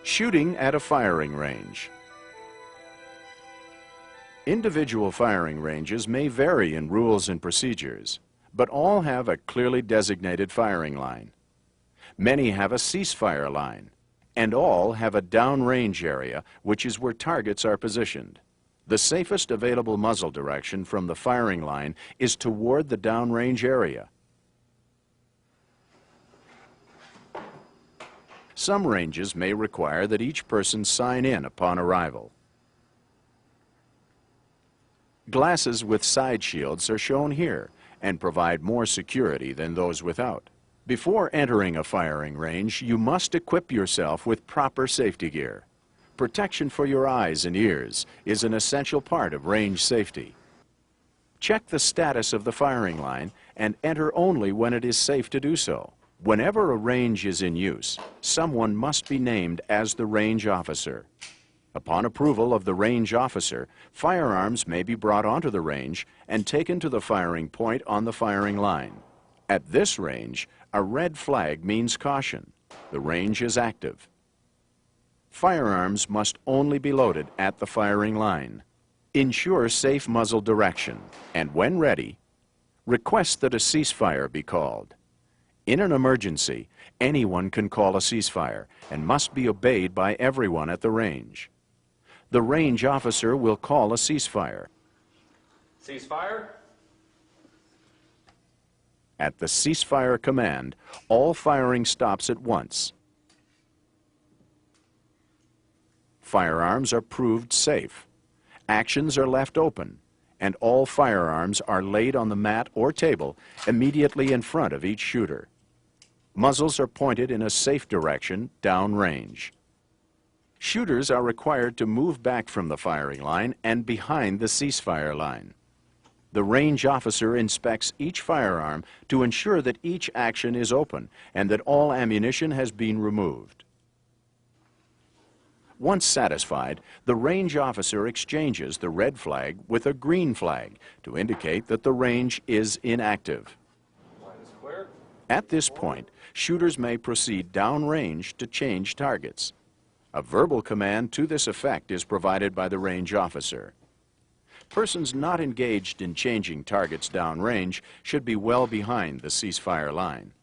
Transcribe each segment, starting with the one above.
Shooting at a firing range. Individual firing ranges may vary in rules and procedures, but all have a clearly designated firing line. Many have a ceasefire line, and all have a downrange area, which is where targets are positioned. The safest available muzzle direction from the firing line is toward the downrange area. Some ranges may require that each person sign in upon arrival. Glasses with side shields are shown here and provide more security than those without. Before entering a firing range, you must equip yourself with proper safety gear. Protection for your eyes and ears is an essential part of range safety. Check the status of the firing line and enter only when it is safe to do so. Whenever a range is in use, someone must be named as the range officer. Upon approval of the range officer, firearms may be brought onto the range and taken to the firing point on the firing line. At this range, a red flag means caution. The range is active. Firearms must only be loaded at the firing line. Ensure safe muzzle direction, and when ready, request that a ceasefire be called. In an emergency, anyone can call a ceasefire and must be obeyed by everyone at the range. The range officer will call a ceasefire. Ceasefire? At the ceasefire command, all firing stops at once. Firearms are proved safe. Actions are left open, and all firearms are laid on the mat or table immediately in front of each shooter. Muzzles are pointed in a safe direction downrange. Shooters are required to move back from the firing line and behind the ceasefire line. The range officer inspects each firearm to ensure that each action is open and that all ammunition has been removed. Once satisfied, the range officer exchanges the red flag with a green flag to indicate that the range is inactive. At this point, shooters may proceed downrange to change targets. A verbal command to this effect is provided by the range officer. Persons not engaged in changing targets downrange should be well behind the ceasefire line.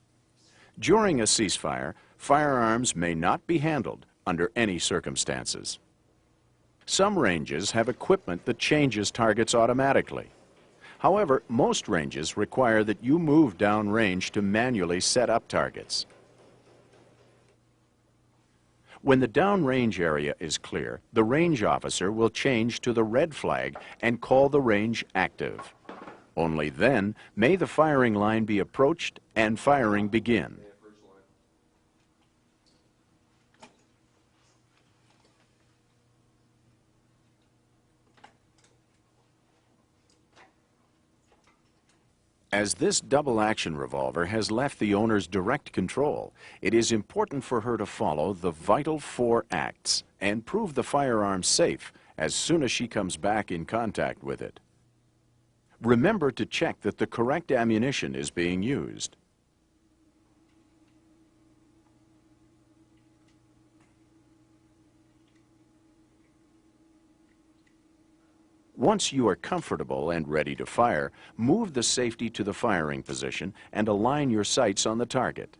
During a ceasefire, firearms may not be handled under any circumstances. Some ranges have equipment that changes targets automatically. However, most ranges require that you move downrange to manually set up targets. When the downrange area is clear, the range officer will change to the red flag and call the range active. Only then may the firing line be approached and firing begin. As this double-action revolver has left the owner's direct control, it is important for her to follow the vital 4 acts and prove the firearm safe as soon as she comes back in contact with it. Remember to check that the correct ammunition is being used. Once you are comfortable and ready to fire, move the safety to the firing position and align your sights on the target.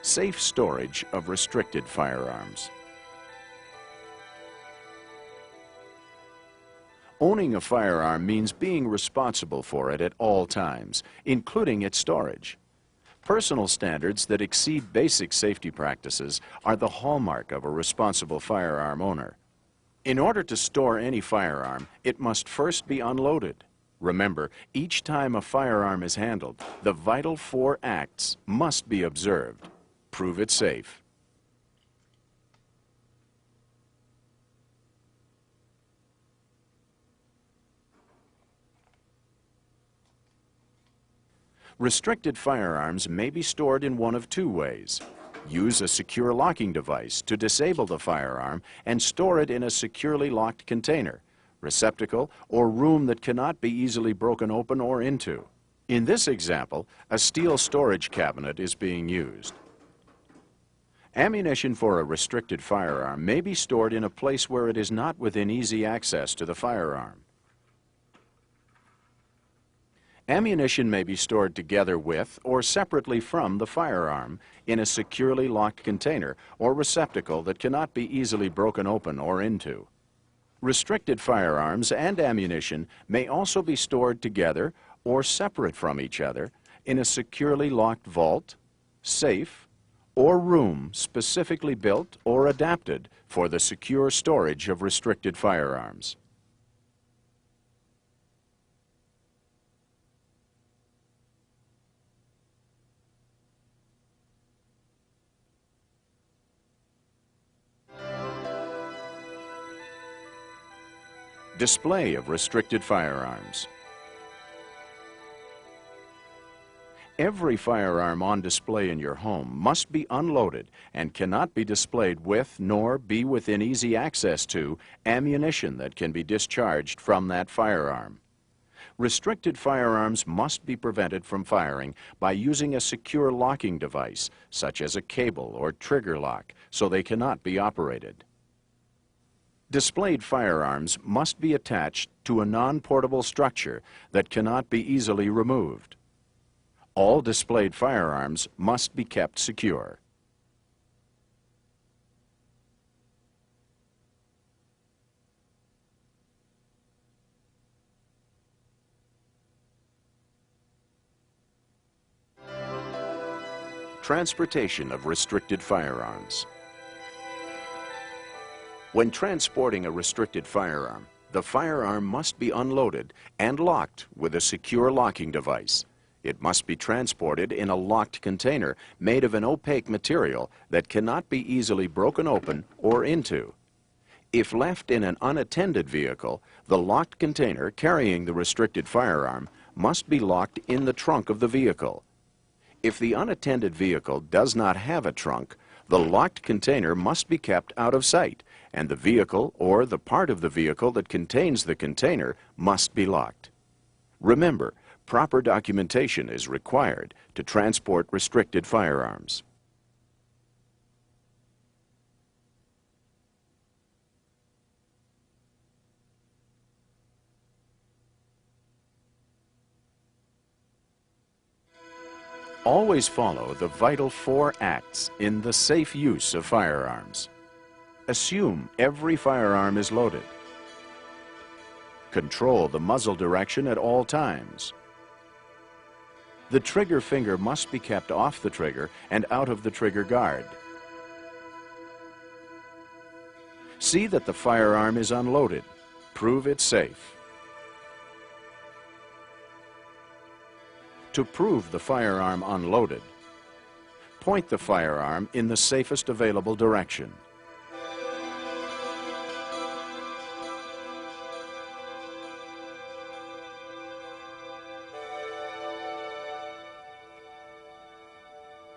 Safe storage of restricted firearms. Owning a firearm means being responsible for it at all times, including its storage. Personal standards that exceed basic safety practices are the hallmark of a responsible firearm owner. In order to store any firearm, it must first be unloaded. Remember, each time a firearm is handled, the vital 4 acts must be observed. Prove it safe. Restricted firearms may be stored in one of 2 ways. Use a secure locking device to disable the firearm and store it in a securely locked container, receptacle, or room that cannot be easily broken open or into. In this example, a steel storage cabinet is being used. Ammunition for a restricted firearm may be stored in a place where it is not within easy access to the firearm. Ammunition may be stored together with or separately from the firearm in a securely locked container or receptacle that cannot be easily broken open or into. Restricted firearms and ammunition may also be stored together or separate from each other in a securely locked vault, safe, or room specifically built or adapted for the secure storage of restricted firearms. Display of restricted firearms. Every firearm on display in your home must be unloaded and cannot be displayed with nor be within easy access to ammunition that can be discharged from that firearm. Restricted firearms must be prevented from firing by using a secure locking device, such as a cable or trigger lock, so they cannot be operated. Displayed firearms must be attached to a non-portable structure that cannot be easily removed. All displayed firearms must be kept secure. Transportation of restricted firearms. When transporting a restricted firearm, the firearm must be unloaded and locked with a secure locking device. It must be transported in a locked container made of an opaque material that cannot be easily broken open or into. If left in an unattended vehicle, the locked container carrying the restricted firearm must be locked in the trunk of the vehicle. If the unattended vehicle does not have a trunk, the locked container must be kept out of sight, and the vehicle or the part of the vehicle that contains the container must be locked. Remember, proper documentation is required to transport restricted firearms. Always follow the vital 4 acts in the safe use of firearms. Assume every firearm is loaded. Control the muzzle direction at all times. The trigger finger must be kept off the trigger and out of the trigger guard. See that the firearm is unloaded. Prove it's safe. To prove the firearm unloaded, point the firearm in the safest available direction.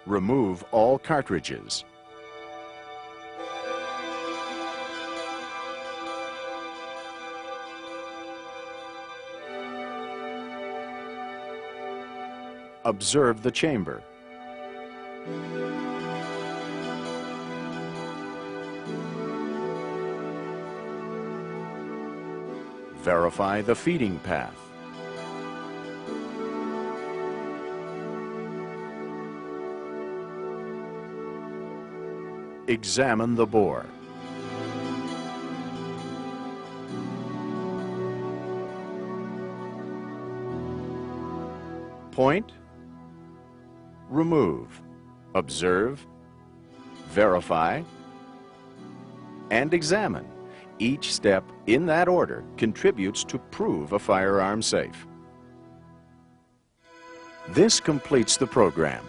Remove all cartridges. Observe the chamber. Verify the feeding path. Examine the bore. Point, remove, observe, verify, and examine. Each step in that order contributes to prove a firearm safe. This completes the program.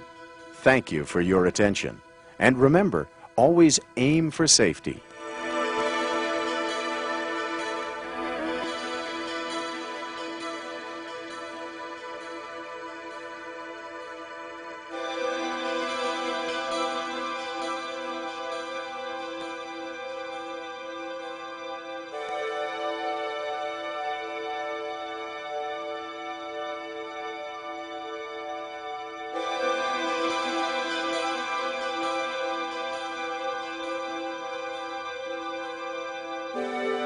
Thank you for your attention. And remember, always aim for safety. Fire!